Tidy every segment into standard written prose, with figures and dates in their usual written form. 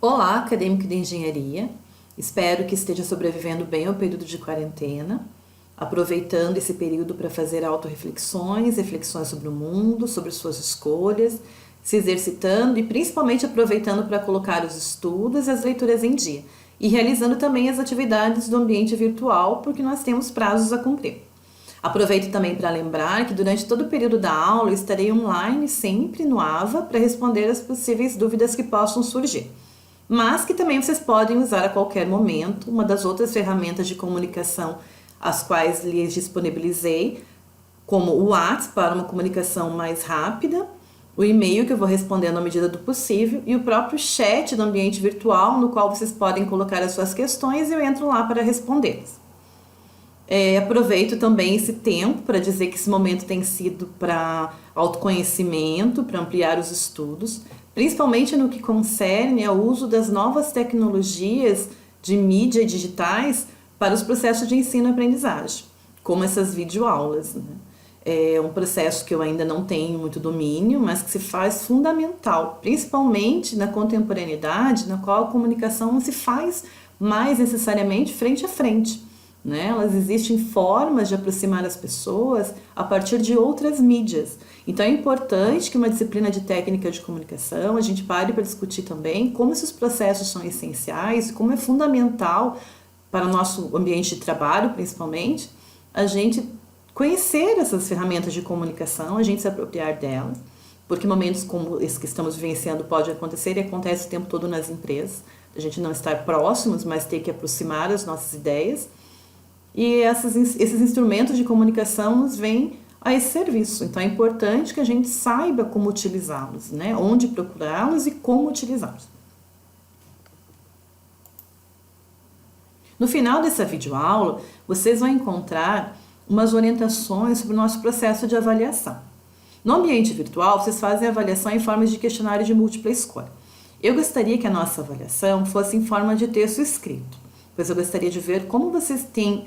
Olá, acadêmico de engenharia. Espero que esteja sobrevivendo bem ao período de quarentena, aproveitando esse período para fazer autorreflexões, reflexões sobre o mundo, sobre suas escolhas, se exercitando e principalmente aproveitando para colocar os estudos e as leituras em dia, e realizando também as atividades do ambiente virtual, porque nós temos prazos a cumprir. Aproveito também para lembrar que durante todo o período da aula eu estarei online sempre no AVA para responder as possíveis dúvidas que possam surgir, mas que também vocês podem usar a qualquer momento uma das outras ferramentas de comunicação as quais lhes disponibilizei, como o WhatsApp para uma comunicação mais rápida, o e-mail que eu vou respondendo à medida do possível e o próprio chat do ambiente virtual no qual vocês podem colocar as suas questões e eu entro lá para respondê-las. Aproveito também esse tempo para dizer que esse momento tem sido para autoconhecimento, para ampliar os estudos, principalmente no que concerne ao uso das novas tecnologias de mídia digitais para os processos de ensino e aprendizagem, como essas videoaulas, né? É um processo que eu ainda não tenho muito domínio, mas que se faz fundamental, principalmente na contemporaneidade, na qual a comunicação não se faz mais necessariamente frente a frente, né? Elas existem formas de aproximar as pessoas a partir de outras mídias. Então é importante que uma disciplina de técnica de comunicação a gente pare para discutir também como esses processos são essenciais, como é fundamental para o nosso ambiente de trabalho, principalmente, a gente conhecer essas ferramentas de comunicação, a gente se apropriar delas, porque momentos como esse que estamos vivenciando pode acontecer e acontece o tempo todo nas empresas, a gente não estar próximos, mas ter que aproximar as nossas ideias. E esses instrumentos de comunicação nos vêm a esse serviço. Então é importante que a gente saiba como utilizá-los, né? Onde procurá-los e como utilizá-los. No final dessa videoaula, vocês vão encontrar umas orientações sobre o nosso processo de avaliação. No ambiente virtual, vocês fazem a avaliação em forma de questionário de múltipla escolha. Eu gostaria que a nossa avaliação fosse em forma de texto escrito, pois eu gostaria de ver como vocês têm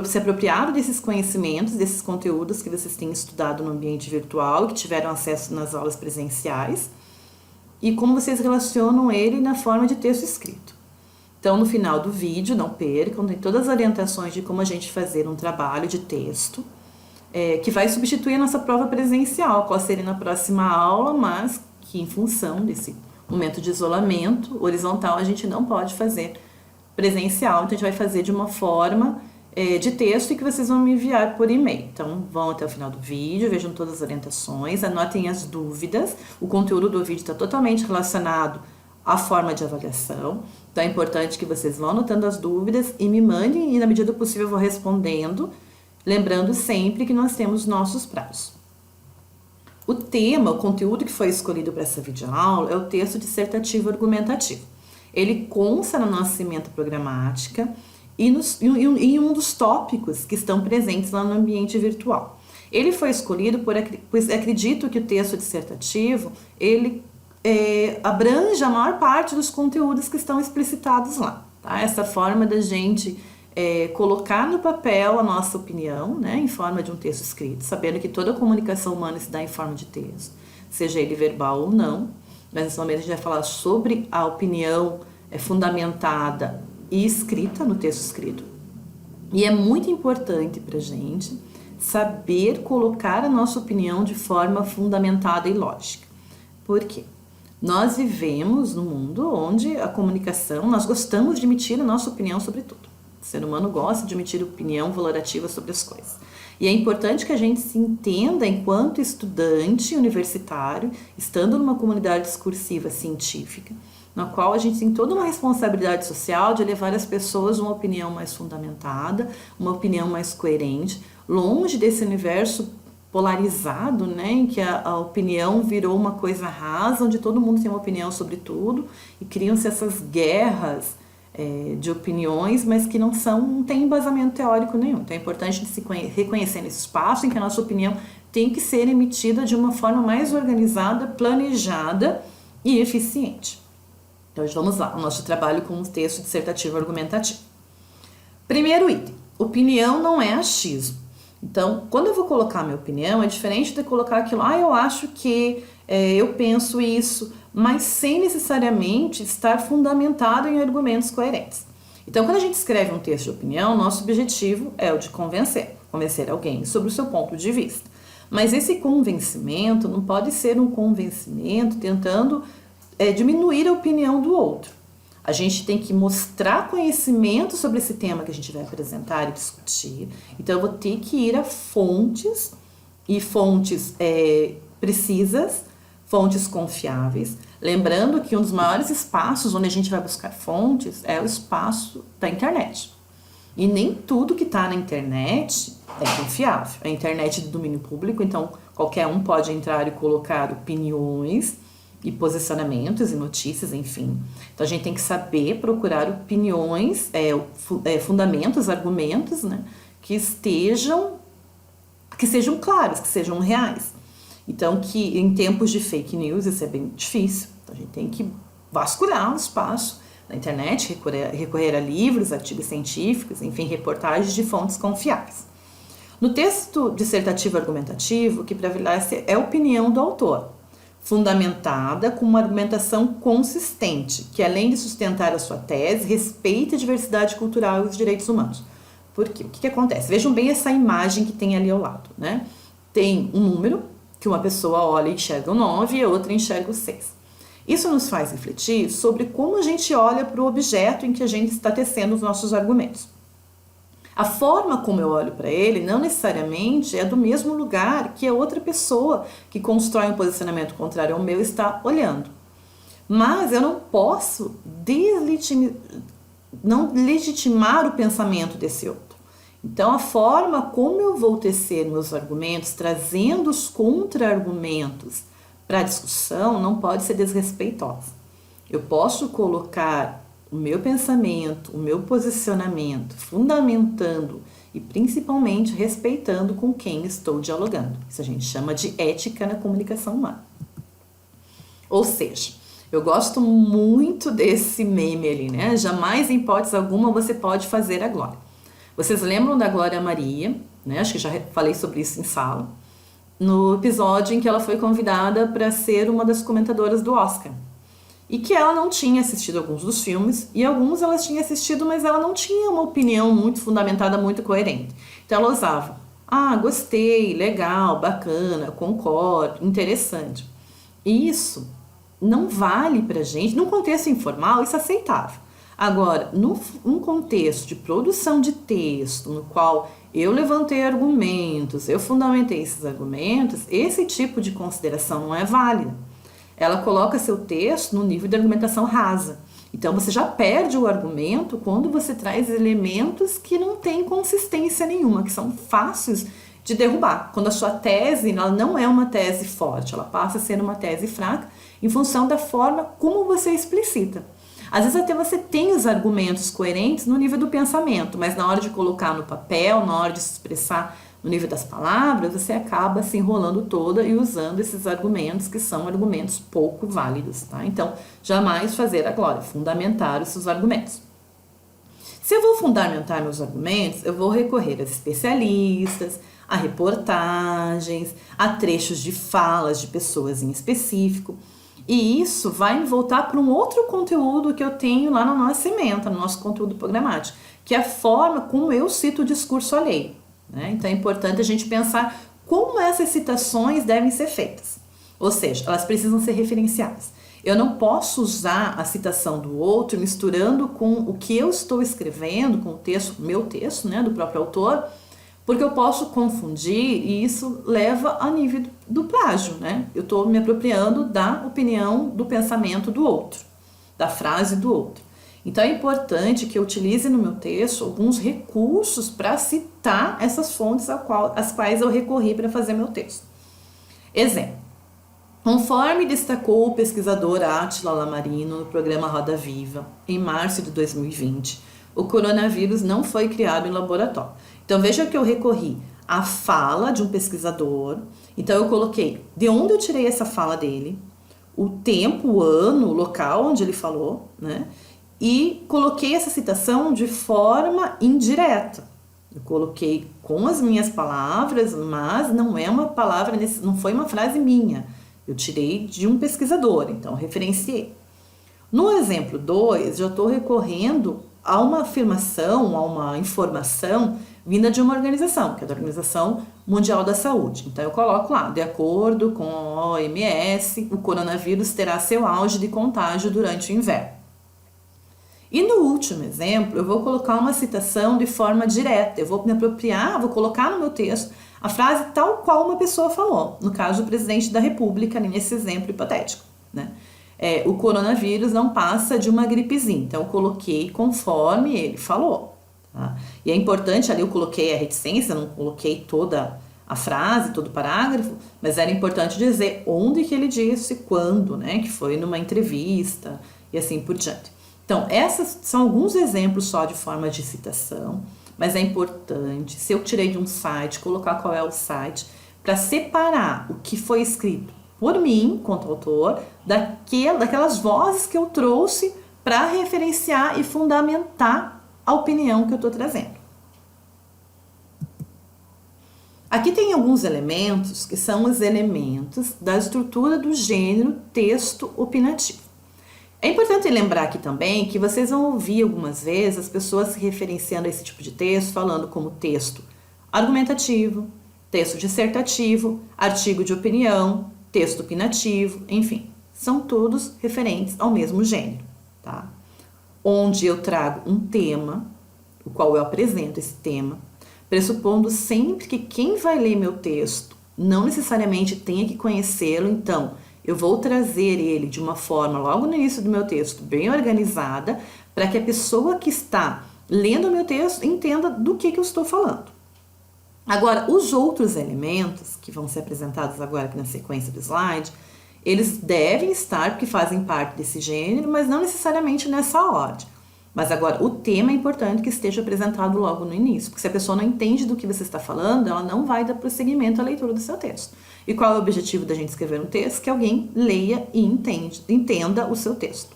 se apropriado desses conhecimentos, desses conteúdos que vocês têm estudado no ambiente virtual, que tiveram acesso nas aulas presenciais, e como vocês relacionam ele na forma de texto escrito. Então, no final do vídeo, não percam, tem todas as orientações de como a gente fazer um trabalho de texto, que vai substituir a nossa prova presencial, qual seria na próxima aula, mas que em função desse momento de isolamento horizontal, a gente não pode fazer presencial, então a gente vai fazer de uma forma de texto e que vocês vão me enviar por e-mail. Então, vão até o final do vídeo, vejam todas as orientações, anotem as dúvidas, o conteúdo do vídeo está totalmente relacionado à forma de avaliação, então é importante que vocês vão anotando as dúvidas e me mandem, e na medida do possível eu vou respondendo, lembrando sempre que nós temos nossos prazos. O tema, o conteúdo que foi escolhido para essa videoaula é o texto dissertativo argumentativo. Ele consta na nossa ementa programática e em um dos tópicos que estão presentes lá no ambiente virtual. Ele foi escolhido pois acredito que o texto dissertativo, ele abrange a maior parte dos conteúdos que estão explicitados lá. Tá? Essa forma da gente colocar no papel a nossa opinião, né, em forma de um texto escrito, sabendo que toda a comunicação humana se dá em forma de texto, seja ele verbal ou não, mas nesse momento a gente vai falar sobre a opinião fundamentada e escrita no texto escrito. E é muito importante para a gente saber colocar a nossa opinião de forma fundamentada e lógica. Por quê? Nós vivemos num mundo onde a comunicação, nós gostamos de emitir a nossa opinião sobre tudo. O ser humano gosta de emitir opinião valorativa sobre as coisas. E é importante que a gente se entenda enquanto estudante universitário, estando numa comunidade discursiva científica, na qual a gente tem toda uma responsabilidade social de levar às pessoas uma opinião mais fundamentada, uma opinião mais coerente, longe desse universo polarizado, né, em que a opinião virou uma coisa rasa, onde todo mundo tem uma opinião sobre tudo, e criam-se essas guerras de opiniões, mas que não tem embasamento teórico nenhum. Então é importante se reconhecer nesse espaço em que a nossa opinião tem que ser emitida de uma forma mais organizada, planejada e eficiente. Então vamos lá, o nosso trabalho com o texto dissertativo argumentativo. Primeiro item, opinião não é achismo. Então, quando eu vou colocar minha opinião, é diferente de colocar aquilo, eu acho que, eu penso isso, mas sem necessariamente estar fundamentado em argumentos coerentes. Então, quando a gente escreve um texto de opinião, nosso objetivo é o de convencer alguém sobre o seu ponto de vista. Mas esse convencimento não pode ser um convencimento tentando diminuir a opinião do outro. A gente tem que mostrar conhecimento sobre esse tema que a gente vai apresentar e discutir. Então, eu vou ter que ir a fontes, e fontes precisas, fontes confiáveis. Lembrando que um dos maiores espaços onde a gente vai buscar fontes é o espaço da internet. E nem tudo que está na internet é confiável. A internet é de domínio público, então qualquer um pode entrar e colocar opiniões e posicionamentos e notícias, enfim. Então a gente tem que saber procurar opiniões, fundamentos, argumentos, né, que sejam claros, que sejam reais. Então, que em tempos de fake news isso é bem difícil. Então, a gente tem que vasculhar o espaço na internet, recorrer a livros, artigos científicos, enfim, reportagens de fontes confiáveis. No texto dissertativo argumentativo, o que prevalece é a opinião do autor, fundamentada com uma argumentação consistente, que além de sustentar a sua tese, respeita a diversidade cultural e os direitos humanos. Por quê? O que acontece? Vejam bem essa imagem que tem ali ao lado, né? Tem um número, que uma pessoa olha e enxerga o 9 e a outra enxerga o 6. Isso nos faz refletir sobre como a gente olha para o objeto em que a gente está tecendo os nossos argumentos. A forma como eu olho para ele não necessariamente é do mesmo lugar que a outra pessoa que constrói um posicionamento contrário ao meu está olhando. Mas eu não posso não legitimar o pensamento desse outro. Então, a forma como eu vou tecer meus argumentos, trazendo os contra-argumentos para a discussão, não pode ser desrespeitosa. Eu posso colocar o meu pensamento, o meu posicionamento, fundamentando e principalmente respeitando com quem estou dialogando. Isso a gente chama de ética na comunicação humana. Ou seja, eu gosto muito desse meme ali, né? Jamais, em hipótese alguma, você pode fazer a glória. Vocês lembram da Glória Maria, né? Acho que já falei sobre isso em sala, no episódio em que ela foi convidada para ser uma das comentadoras do Oscar. E que ela não tinha assistido alguns dos filmes, e alguns ela tinha assistido, mas ela não tinha uma opinião muito fundamentada, muito coerente. Então ela usava, gostei, legal, bacana, concordo, interessante. E isso não vale pra gente, num contexto informal, isso é aceitável. Agora, num contexto de produção de texto, no qual eu levantei argumentos, eu fundamentei esses argumentos, esse tipo de consideração não é válida. Ela coloca seu texto no nível de argumentação rasa. Então, você já perde o argumento quando você traz elementos que não têm consistência nenhuma, que são fáceis de derrubar. Quando a sua tese ela não é uma tese forte, ela passa a ser uma tese fraca em função da forma como você explicita. Às vezes até você tem os argumentos coerentes no nível do pensamento, mas na hora de colocar no papel, na hora de se expressar no nível das palavras, você acaba se enrolando toda e usando esses argumentos que são argumentos pouco válidos, tá? Então, jamais fazer a glória, fundamentar os seus argumentos. Se eu vou fundamentar meus argumentos, eu vou recorrer a especialistas, a reportagens, a trechos de falas de pessoas em específico. E isso vai me voltar para um outro conteúdo que eu tenho lá na nossa ementa, no nosso conteúdo programático, que é a forma como eu cito o discurso alheio, né? Então é importante a gente pensar como essas citações devem ser feitas. Ou seja, elas precisam ser referenciadas. Eu não posso usar a citação do outro misturando com o que eu estou escrevendo, com o texto, meu texto, né, do próprio autor, porque eu posso confundir e isso leva a nível do plágio, né? Eu estou me apropriando da opinião, do pensamento do outro, da frase do outro. Então é importante que eu utilize no meu texto alguns recursos para citar essas fontes às quais eu recorri para fazer meu texto. Exemplo. Conforme destacou o pesquisador Átila Lamarino no programa Roda Viva, em março de 2020, o coronavírus não foi criado em laboratório. Então veja que eu recorri à fala de um pesquisador, então eu coloquei de onde eu tirei essa fala dele, o tempo, o ano, o local onde ele falou, né? E coloquei essa citação de forma indireta. Eu coloquei com as minhas palavras, mas não é uma palavra, não foi uma frase minha. Eu tirei de um pesquisador, então referenciei. No exemplo 2, já estou recorrendo a uma afirmação, a uma informação vinda de uma organização, que é da Organização Mundial da Saúde. Então eu coloco lá, de acordo com a OMS, o coronavírus terá seu auge de contágio durante o inverno. E no último exemplo, eu vou colocar uma citação de forma direta, eu vou me apropriar, vou colocar no meu texto a frase tal qual uma pessoa falou, no caso o presidente da República, nesse exemplo hipotético, né? O coronavírus não passa de uma gripezinha, então eu coloquei conforme ele falou. Tá? E é importante, ali eu coloquei a reticência, não coloquei toda a frase, todo o parágrafo, mas era importante dizer onde que ele disse, quando, né? Que foi numa entrevista e assim por diante. Então, esses são alguns exemplos só de forma de citação, mas é importante, se eu tirei de um site, colocar qual é o site, para separar o que foi escrito por mim, quanto autor, daquelas vozes que eu trouxe para referenciar e fundamentar a opinião que eu estou trazendo. Aqui tem alguns elementos que são os elementos da estrutura do gênero texto opinativo. É importante lembrar aqui também que vocês vão ouvir algumas vezes as pessoas se referenciando a esse tipo de texto, falando como texto argumentativo, texto dissertativo, artigo de opinião, texto opinativo, enfim, são todos referentes ao mesmo gênero, tá? Onde eu trago um tema, o qual eu apresento esse tema, pressupondo sempre que quem vai ler meu texto não necessariamente tenha que conhecê-lo, então eu vou trazer ele de uma forma, logo no início do meu texto, bem organizada, para que a pessoa que está lendo o meu texto entenda do que eu estou falando. Agora, os outros elementos que vão ser apresentados agora aqui na sequência do slide, eles devem estar, porque fazem parte desse gênero, mas não necessariamente nessa ordem. Mas agora, o tema é importante que esteja apresentado logo no início, porque se a pessoa não entende do que você está falando, ela não vai dar prosseguimento à leitura do seu texto. E qual é o objetivo da gente escrever um texto? Que alguém leia e entenda o seu texto.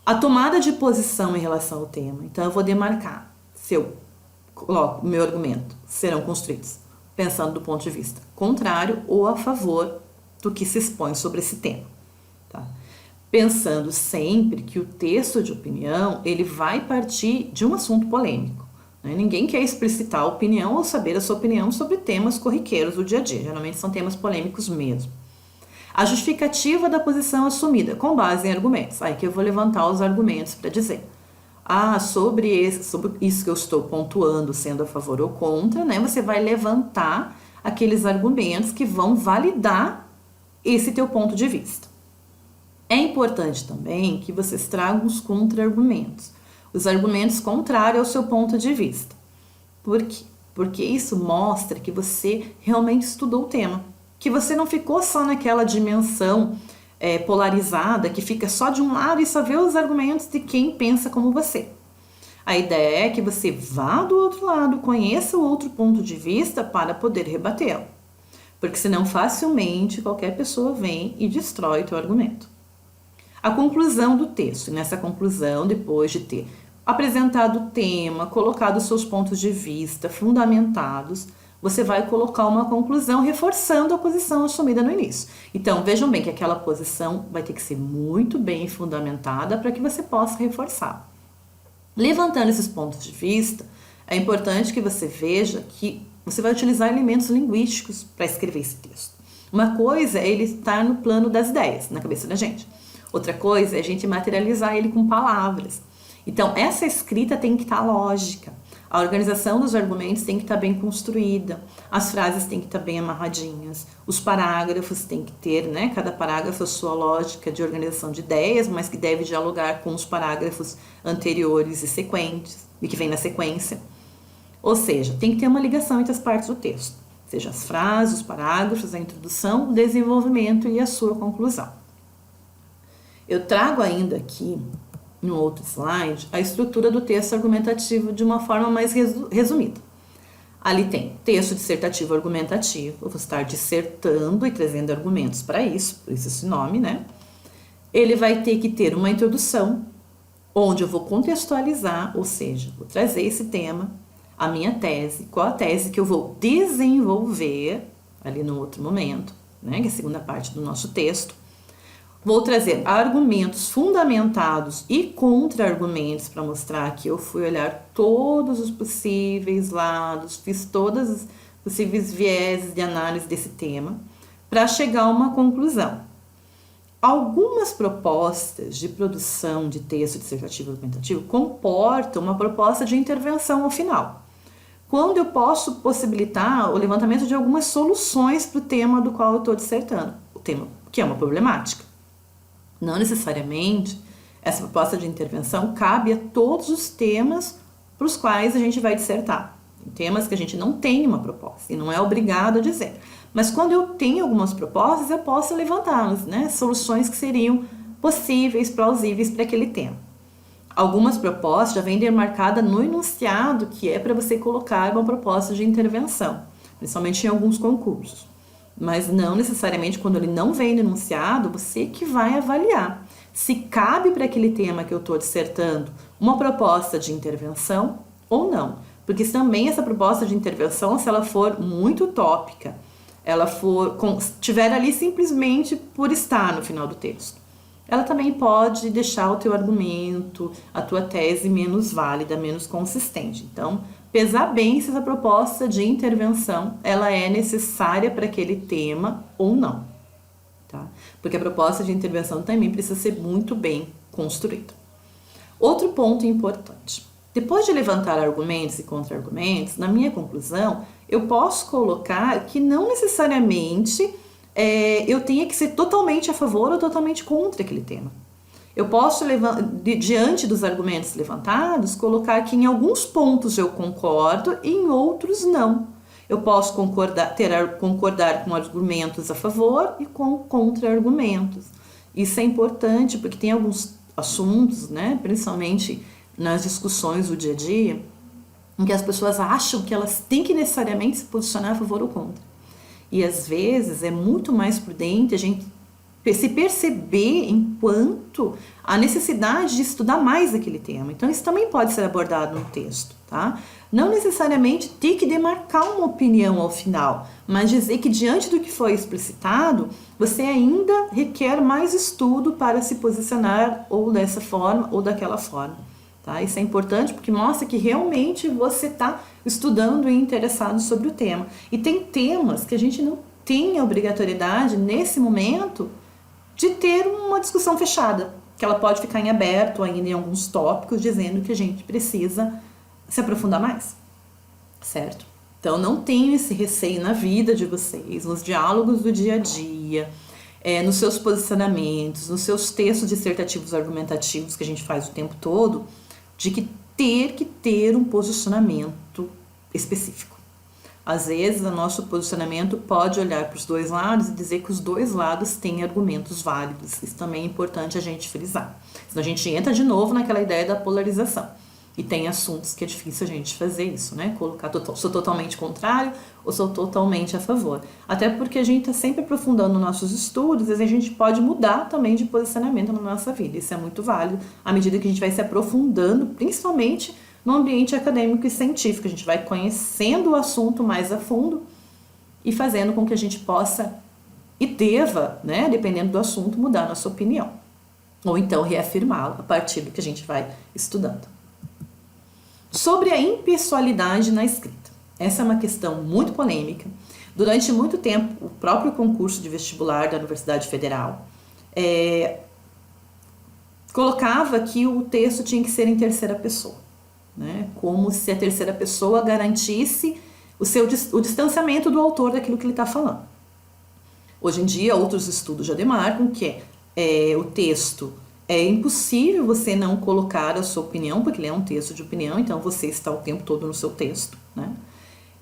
A tomada de posição em relação ao tema. Então, eu vou demarcar se eu coloco o meu argumento, serão construídos pensando do ponto de vista contrário ou a favor do que se expõe sobre esse tema. Tá? Pensando sempre que o texto de opinião, ele vai partir de um assunto polêmico. Né? Ninguém quer explicitar a opinião ou saber a sua opinião sobre temas corriqueiros do dia a dia. Geralmente são temas polêmicos mesmo. A justificativa da posição assumida, com base em argumentos. Aí que eu vou levantar os argumentos para dizer. Sobre isso que eu estou pontuando, sendo a favor ou contra, né? Você vai levantar aqueles argumentos que vão validar esse teu ponto de vista. É importante também que vocês tragam os contra-argumentos, os argumentos contrários ao seu ponto de vista. Por quê? Porque isso mostra que você realmente estudou o tema, que você não ficou só naquela dimensão polarizada, que fica só de um lado e só vê os argumentos de quem pensa como você. A ideia é que você vá do outro lado, conheça o outro ponto de vista para poder rebatê-lo. Porque senão facilmente qualquer pessoa vem e destrói o teu argumento. A conclusão do texto. E nessa conclusão, depois de ter apresentado o tema, colocado os seus pontos de vista fundamentados, você vai colocar uma conclusão reforçando a posição assumida no início. Então, vejam bem que aquela posição vai ter que ser muito bem fundamentada para que você possa reforçar. Levantando esses pontos de vista, é importante que você veja que você vai utilizar elementos linguísticos para escrever esse texto. Uma coisa é ele estar no plano das ideias, na cabeça da gente. Outra coisa é a gente materializar ele com palavras. Então, essa escrita tem que estar lógica. A organização dos argumentos tem que estar bem construída, as frases têm que estar bem amarradinhas, os parágrafos têm que ter, né, cada parágrafo a sua lógica de organização de ideias, mas que deve dialogar com os parágrafos anteriores e sequentes, e que vem na sequência. Ou seja, tem que ter uma ligação entre as partes do texto, seja as frases, os parágrafos, a introdução, o desenvolvimento e a sua conclusão. Eu trago ainda aqui no outro slide, a estrutura do texto argumentativo de uma forma mais resumida. Ali tem texto dissertativo argumentativo, eu vou estar dissertando e trazendo argumentos para isso, por isso esse nome, né? Ele vai ter que ter uma introdução, onde eu vou contextualizar, ou seja, vou trazer esse tema, a minha tese, qual a tese que eu vou desenvolver ali no outro momento, né, que é a segunda parte do nosso texto. Vou trazer argumentos fundamentados e contra-argumentos para mostrar que eu fui olhar todos os possíveis lados, fiz todas as possíveis vieses de análise desse tema para chegar a uma conclusão. Algumas propostas de produção de texto dissertativo argumentativo comportam uma proposta de intervenção ao final, quando eu posso possibilitar o levantamento de algumas soluções para o tema do qual eu estou dissertando, o tema que é uma problemática. Não necessariamente essa proposta de intervenção cabe a todos os temas para os quais a gente vai dissertar. Tem temas que a gente não tem uma proposta e não é obrigado a dizer. Mas quando eu tenho algumas propostas, eu posso levantá-las, né? Soluções que seriam possíveis, plausíveis para aquele tema. Algumas propostas já vêm demarcadas no enunciado, que é para você colocar uma proposta de intervenção, principalmente em alguns concursos. Mas não necessariamente quando ele não vem no enunciado, você que vai avaliar se cabe para aquele tema que eu estou dissertando uma proposta de intervenção ou não. Porque também essa proposta de intervenção, se ela for muito utópica, ela estiver ali simplesmente por estar no final do texto, ela também pode deixar o teu argumento, a tua tese menos válida, menos consistente. Então, pesar bem se essa proposta de intervenção ela é necessária para aquele tema ou não, tá? Porque a proposta de intervenção também precisa ser muito bem construída. Outro ponto importante. Depois de levantar argumentos e contra-argumentos, na minha conclusão, eu posso colocar que não necessariamente eu tenha que ser totalmente a favor ou totalmente contra aquele tema. Eu posso, diante dos argumentos levantados, colocar que em alguns pontos eu concordo e em outros não. Eu posso concordar com argumentos a favor e com contra-argumentos. Isso é importante porque tem alguns assuntos, né, principalmente nas discussões do dia a dia, em que as pessoas acham que elas têm que necessariamente se posicionar a favor ou contra. E às vezes é muito mais prudente a gente se perceber enquanto a necessidade de estudar mais aquele tema. Então isso também pode ser abordado no texto, tá? Não necessariamente ter que demarcar uma opinião ao final, mas dizer que diante do que foi explicitado, você ainda requer mais estudo para se posicionar ou dessa forma ou daquela forma. Tá? Isso é importante porque mostra que realmente você está estudando e interessado sobre o tema. E tem temas que a gente não tem a obrigatoriedade, nesse momento, de ter uma discussão fechada, que ela pode ficar em aberto ainda em alguns tópicos, dizendo que a gente precisa se aprofundar mais, certo? Então não tenham esse receio na vida de vocês, nos diálogos do dia a dia, nos seus posicionamentos, nos seus textos dissertativos argumentativos que a gente faz o tempo todo, de que ter um posicionamento específico. Às vezes, o nosso posicionamento pode olhar para os dois lados e dizer que os dois lados têm argumentos válidos. Isso também é importante a gente frisar. Senão a gente entra de novo naquela ideia da polarização. E tem assuntos que é difícil a gente fazer isso, né? Colocar, sou totalmente contrário ou sou totalmente a favor. Até porque a gente está sempre aprofundando nossos estudos e a gente pode mudar também de posicionamento na nossa vida. Isso é muito válido à medida que a gente vai se aprofundando, principalmente no ambiente acadêmico e científico. A gente vai conhecendo o assunto mais a fundo e fazendo com que a gente possa e deva, né, dependendo do assunto, mudar a nossa opinião. Ou então reafirmá-la a partir do que a gente vai estudando. Sobre a impessoalidade na escrita. Essa é uma questão muito polêmica. Durante muito tempo, o próprio concurso de vestibular da Universidade Federal colocava que o texto tinha que ser em terceira pessoa, né? Como se a terceira pessoa garantisse o distanciamento do autor daquilo que ele está falando. Hoje em dia, outros estudos já demarcam que o texto é impossível você não colocar a sua opinião, porque ele é um texto de opinião, então você está o tempo todo no seu texto, né?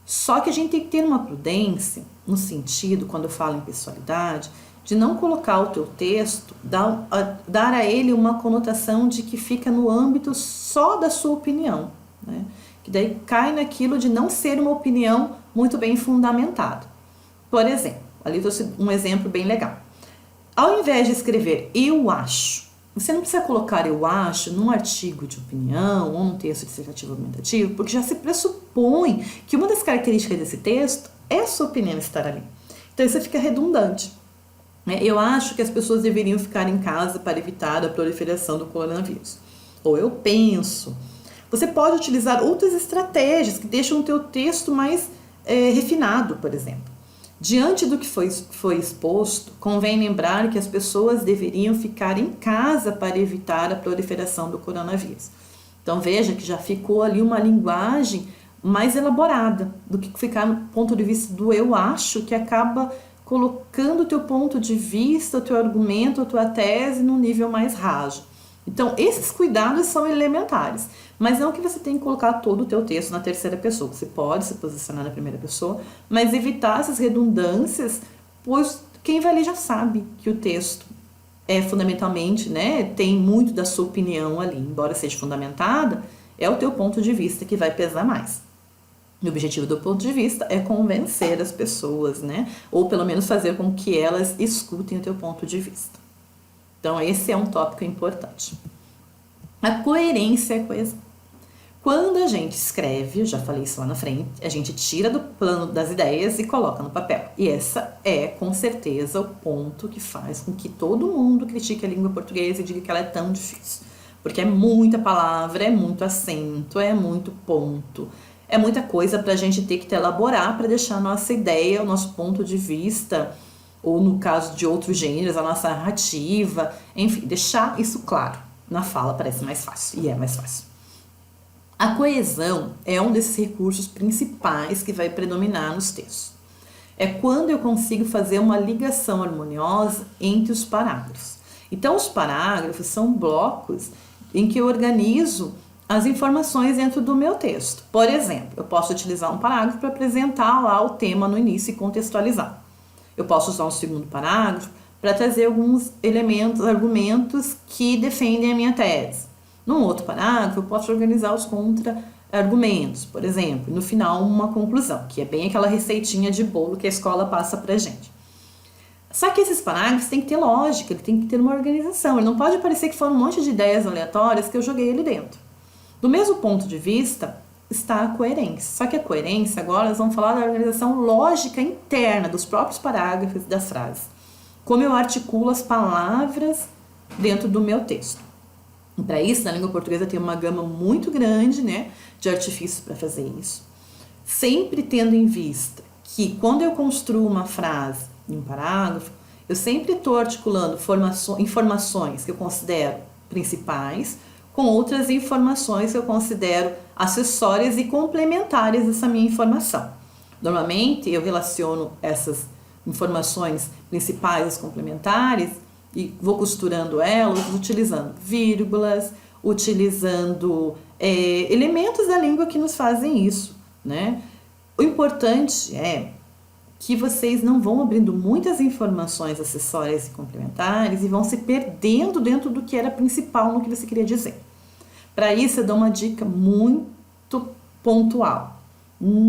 Só que a gente tem que ter uma prudência, no sentido, quando eu falo em pessoalidade, de não colocar o teu texto, dar a ele uma conotação de que fica no âmbito só da sua opinião, né? Que daí cai naquilo de não ser uma opinião muito bem fundamentada. Por exemplo, ali eu trouxe um exemplo bem legal. Ao invés de escrever eu acho, você não precisa colocar eu acho num artigo de opinião ou num texto dissertativo argumentativo, porque já se pressupõe que uma das características desse texto é a sua opinião estar ali. Então isso fica redundante. Eu acho que as pessoas deveriam ficar em casa para evitar a proliferação do coronavírus. Ou eu penso. Você pode utilizar outras estratégias que deixam o teu texto mais refinado, por exemplo. Diante do que foi exposto, convém lembrar que as pessoas deveriam ficar em casa para evitar a proliferação do coronavírus. Então veja que já ficou ali uma linguagem mais elaborada do que ficar no ponto de vista do eu acho, que acaba colocando o teu ponto de vista, o teu argumento, a tua tese num nível mais raso. Então esses cuidados são elementares, mas não que você tenha que colocar todo o teu texto na terceira pessoa. Você pode se posicionar na primeira pessoa, mas evitar essas redundâncias, pois quem vai ler já sabe que o texto fundamentalmente, tem muito da sua opinião ali, embora seja fundamentada, é o teu ponto de vista que vai pesar mais. O objetivo do ponto de vista é convencer as pessoas, ou pelo menos fazer com que elas escutem o teu ponto de vista. Então esse é um tópico importante. A coerência é a coesão. Quando a gente escreve, eu já falei isso lá na frente, a gente tira do plano das ideias e coloca no papel. E essa é, com certeza, o ponto que faz com que todo mundo critique a língua portuguesa e diga que ela é tão difícil. Porque é muita palavra, é muito acento, é muito ponto, é muita coisa para a gente ter que elaborar para deixar a nossa ideia, o nosso ponto de vista, ou no caso de outros gêneros, a nossa narrativa, enfim, deixar isso claro. Na fala parece mais fácil, e é mais fácil. A coesão é um desses recursos principais que vai predominar nos textos. É quando eu consigo fazer uma ligação harmoniosa entre os parágrafos. Então, os parágrafos são blocos em que eu organizo as informações dentro do meu texto. Por exemplo, eu posso utilizar um parágrafo para apresentar lá o tema no início e contextualizar. Eu posso usar um segundo parágrafo para trazer alguns argumentos que defendem a minha tese. Num outro parágrafo, eu posso organizar os contra-argumentos, por exemplo, no final uma conclusão, que é bem aquela receitinha de bolo que a escola passa pra gente. Só que esses parágrafos têm que ter lógica, ele tem que ter uma organização, ele não pode parecer que foram um monte de ideias aleatórias que eu joguei ali dentro. Do mesmo ponto de vista, está a coerência. Só que a coerência, agora nós vamos falar da organização lógica interna dos próprios parágrafos e das frases. Como eu articulo as palavras dentro do meu texto. E para isso, na língua portuguesa tem uma gama muito grande, de artifícios para fazer isso. Sempre tendo em vista que quando eu construo uma frase em um parágrafo, eu sempre estou articulando informações que eu considero principais com outras informações que eu considero acessórias e complementares dessa minha informação. Normalmente, eu relaciono essas informações principais, as complementares, e vou costurando elas, utilizando vírgulas, utilizando elementos da língua que nos fazem isso, O importante é que vocês não vão abrindo muitas informações acessórias e complementares e vão se perdendo dentro do que era principal no que você queria dizer. Para isso, eu dou uma dica muito pontual.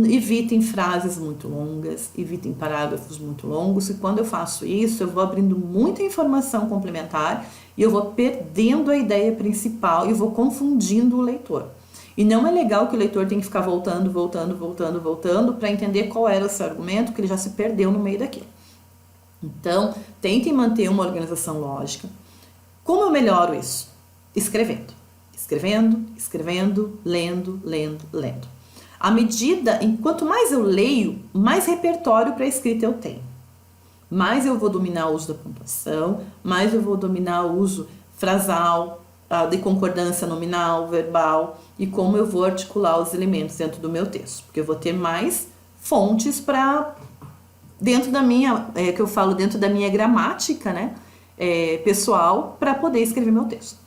Evitem frases muito longas, evitem parágrafos muito longos, e quando eu faço isso, eu vou abrindo muita informação complementar e eu vou perdendo a ideia principal e vou confundindo o leitor. E não é legal que o leitor tenha que ficar voltando para entender qual era o seu argumento, que ele já se perdeu no meio daquilo. Então, tentem manter uma organização lógica. Como eu melhoro isso? Escrevendo, lendo. À medida, quanto mais eu leio, mais repertório para a escrita eu tenho. Mais eu vou dominar o uso da pontuação, mais eu vou dominar o uso frasal, de concordância nominal, verbal, e como eu vou articular os elementos dentro do meu texto. Porque eu vou ter mais fontes para, dentro da minha, que eu falo dentro da minha gramática, pessoal, para poder escrever meu texto.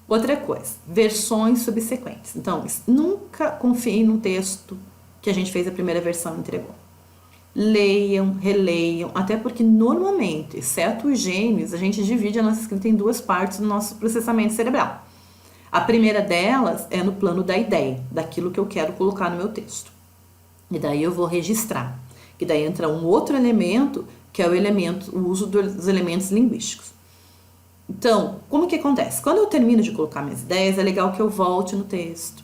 Outra coisa, versões subsequentes. Então, nunca confiem num texto que a gente fez a primeira versão e entregou. Leiam, releiam, até porque normalmente, exceto os gêmeos, a gente divide a nossa escrita em duas partes do nosso processamento cerebral. A primeira delas é no plano da ideia, daquilo que eu quero colocar no meu texto. E daí eu vou registrar. E daí entra um outro elemento, que é o uso dos elementos linguísticos. Então, como que acontece? Quando eu termino de colocar minhas ideias, é legal que eu volte no texto,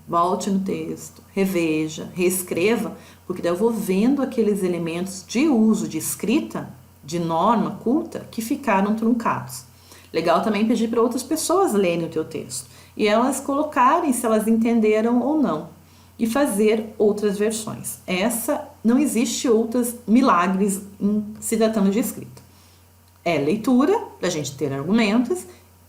volte no texto, reveja, reescreva, porque daí eu vou vendo aqueles elementos de uso, de escrita, de norma culta, que ficaram truncados. Legal também pedir para outras pessoas lerem o teu texto e elas colocarem se elas entenderam ou não e fazer outras versões. Não existe outros milagres em se tratando de escrita. É leitura, para a gente ter argumentos,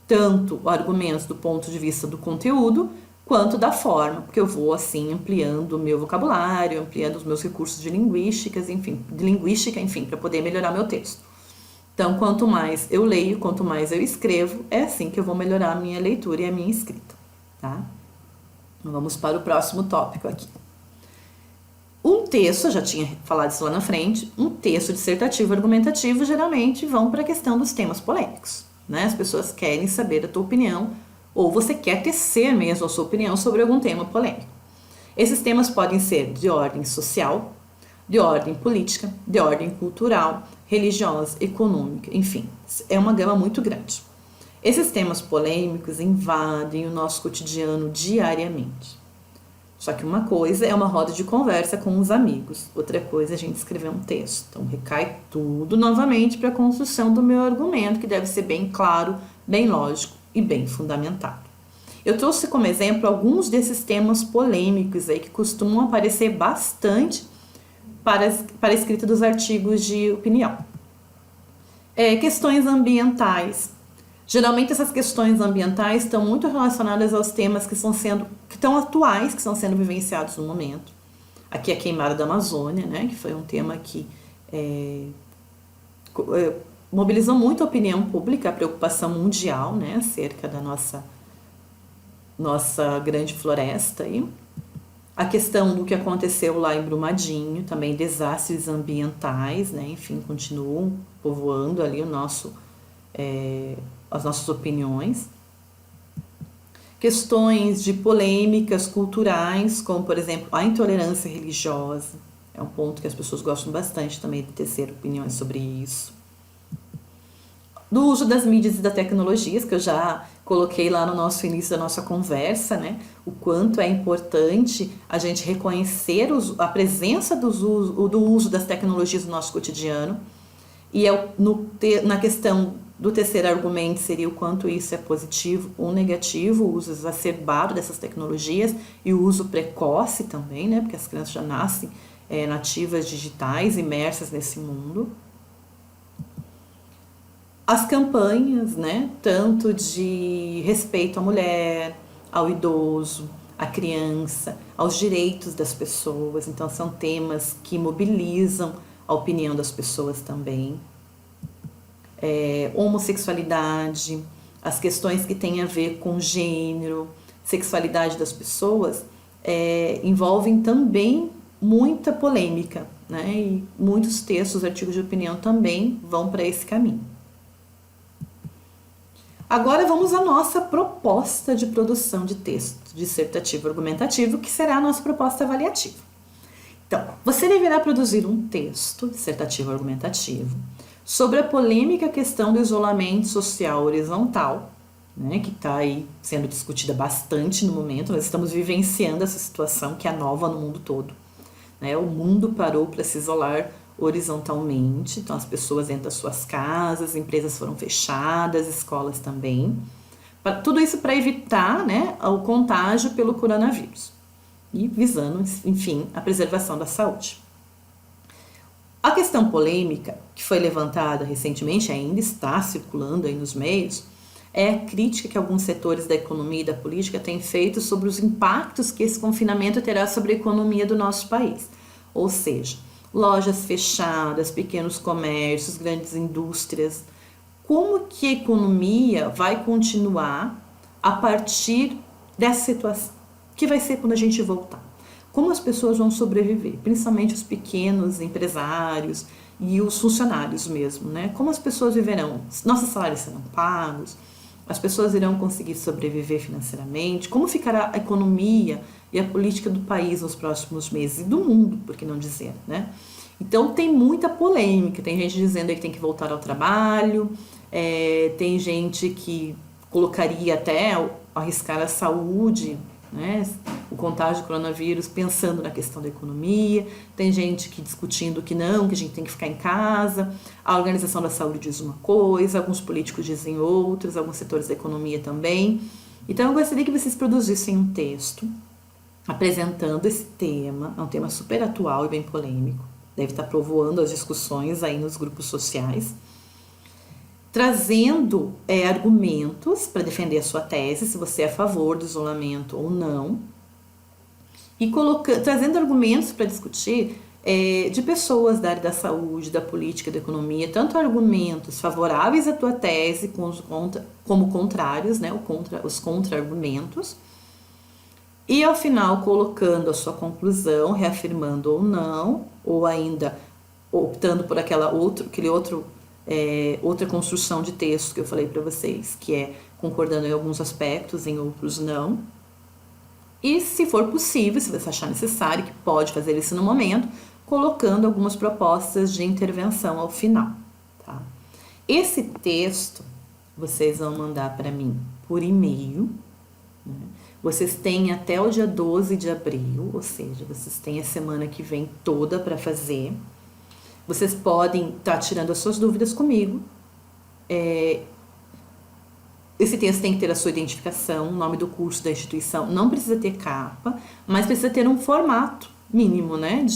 tanto argumentos do ponto de vista do conteúdo, quanto da forma, porque eu vou assim ampliando o meu vocabulário, ampliando os meus recursos de linguística, enfim, para poder melhorar meu texto. Então, quanto mais eu leio, quanto mais eu escrevo, é assim que eu vou melhorar a minha leitura e a minha escrita, tá? Vamos para o próximo tópico aqui. Um texto, eu já tinha falado isso lá na frente, um texto dissertativo argumentativo geralmente vão para a questão dos temas polêmicos, né? As pessoas querem saber a tua opinião, ou você quer tecer mesmo a sua opinião sobre algum tema polêmico. Esses temas podem ser de ordem social, de ordem política, de ordem cultural, religiosa, econômica, enfim, é uma gama muito grande. Esses temas polêmicos invadem o nosso cotidiano diariamente. Só que uma coisa é uma roda de conversa com os amigos, outra coisa é a gente escrever um texto. Então recai tudo novamente para a construção do meu argumento, que deve ser bem claro, bem lógico e bem fundamentado. Eu trouxe como exemplo alguns desses temas polêmicos aí que costumam aparecer bastante para a escrita dos artigos de opinião. Questões ambientais. Geralmente essas questões ambientais estão muito relacionadas aos temas que estão atuais, que estão sendo vivenciados no momento. Aqui a queimada da Amazônia, né, que foi um tema que mobilizou muito a opinião pública, a preocupação mundial, né, acerca da nossa grande floresta aí. A questão do que aconteceu lá em Brumadinho, também desastres ambientais, né, enfim, continuam povoando ali as nossas opiniões. Questões de polêmicas culturais, como, por exemplo, a intolerância religiosa. É um ponto que as pessoas gostam bastante também de tecer opiniões sobre isso. Do uso das mídias e das tecnologias, que eu já coloquei lá no nosso início da nossa conversa, né? O quanto é importante a gente reconhecer a presença do uso das tecnologias no nosso cotidiano. E na questão do terceiro argumento seria o quanto isso é positivo ou negativo, o uso exacerbado dessas tecnologias e o uso precoce também, né? Porque as crianças já nascem nativas digitais, imersas nesse mundo. As campanhas, né? Tanto de respeito à mulher, ao idoso, à criança, aos direitos das pessoas. Então, são temas que mobilizam a opinião das pessoas também. Homossexualidade, as questões que têm a ver com gênero, sexualidade das pessoas, envolvem também muita polêmica, né? E muitos textos, artigos de opinião também vão para esse caminho. Agora vamos à nossa proposta de produção de texto dissertativo argumentativo, que será a nossa proposta avaliativa. Então, você deverá produzir um texto dissertativo argumentativo sobre a polêmica questão do isolamento social horizontal, né, que está aí sendo discutida bastante no momento. Nós estamos vivenciando essa situação que é nova no mundo todo, né? O mundo parou para se isolar horizontalmente, então as pessoas dentro das suas casas, empresas foram fechadas, escolas também. Tudo isso para evitar, né, o contágio pelo coronavírus e visando, enfim, a preservação da saúde. A questão polêmica que foi levantada recentemente, ainda está circulando aí nos meios, é a crítica que alguns setores da economia e da política têm feito sobre os impactos que esse confinamento terá sobre a economia do nosso país. Ou seja, lojas fechadas, pequenos comércios, grandes indústrias. Como que a economia vai continuar a partir dessa situação? Que vai ser quando a gente voltar? Como as pessoas vão sobreviver? Principalmente os pequenos empresários e os funcionários mesmo, né? Como as pessoas viverão? Nossos salários serão pagos? As pessoas irão conseguir sobreviver financeiramente? Como ficará a economia e a política do país nos próximos meses? E do mundo, por que não dizer, né? Então tem muita polêmica, tem gente dizendo que tem que voltar ao trabalho, tem gente que colocaria até arriscar a saúde né? O contágio do coronavírus, pensando na questão da economia. Tem gente que discutindo que não, que a gente tem que ficar em casa. A Organização da Saúde diz uma coisa, alguns políticos dizem outras, alguns setores da economia também. Então, eu gostaria que vocês produzissem um texto apresentando esse tema. É um tema super atual e bem polêmico. Deve estar provoando as discussões aí nos grupos sociais. Trazendo argumentos para defender a sua tese, se você é a favor do isolamento ou não. E trazendo argumentos para discutir de pessoas da área da saúde, da política, da economia, tanto argumentos favoráveis à tua tese como contrários, né, os contra-argumentos, e ao final colocando a sua conclusão, reafirmando ou não, ou ainda optando por outra construção de texto que eu falei para vocês, que é concordando em alguns aspectos, em outros não. E se for possível, se você achar necessário, que pode fazer isso no momento, colocando algumas propostas de intervenção ao final. Tá? Esse texto vocês vão mandar para mim por e-mail, né? Vocês têm até o dia 12 de abril, ou seja, vocês têm a semana que vem toda para fazer. Vocês podem estar tirando as suas dúvidas comigo. Esse texto tem que ter a sua identificação, o nome do curso da instituição. Não precisa ter capa, mas precisa ter um formato mínimo, né?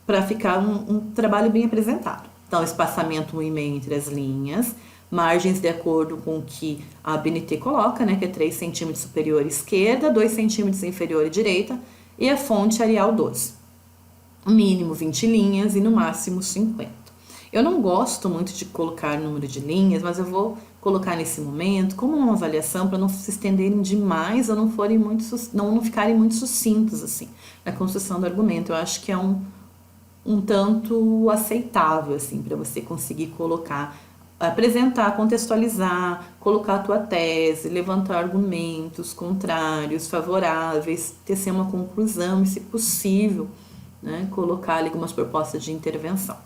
Para ficar um trabalho bem apresentado. Então, espaçamento 1,5 entre as linhas, margens de acordo com o que a ABNT coloca, né? Que é 3 centímetros superior esquerda, 2 centímetros inferior direita, e a fonte Arial 12. Mínimo 20 linhas e no máximo 50. Eu não gosto muito de colocar número de linhas, mas eu vou colocar nesse momento como uma avaliação para não se estenderem demais ou não ficarem muito sucintos assim na construção do argumento. Eu acho que é um tanto aceitável assim para você conseguir colocar, apresentar, contextualizar, colocar a tua tese, levantar argumentos contrários, favoráveis, tecer uma conclusão e, se possível, né, colocar ali algumas propostas de intervenção.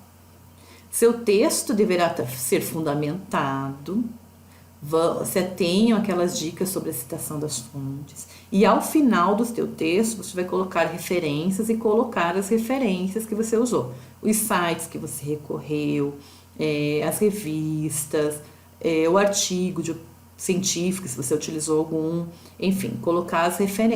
Seu texto deverá ser fundamentado, você tenha aquelas dicas sobre a citação das fontes, e ao final do seu texto você vai colocar referências e colocar as referências que você usou, os sites que você recorreu, as revistas, o artigo científico, se você utilizou algum, enfim, colocar as referências.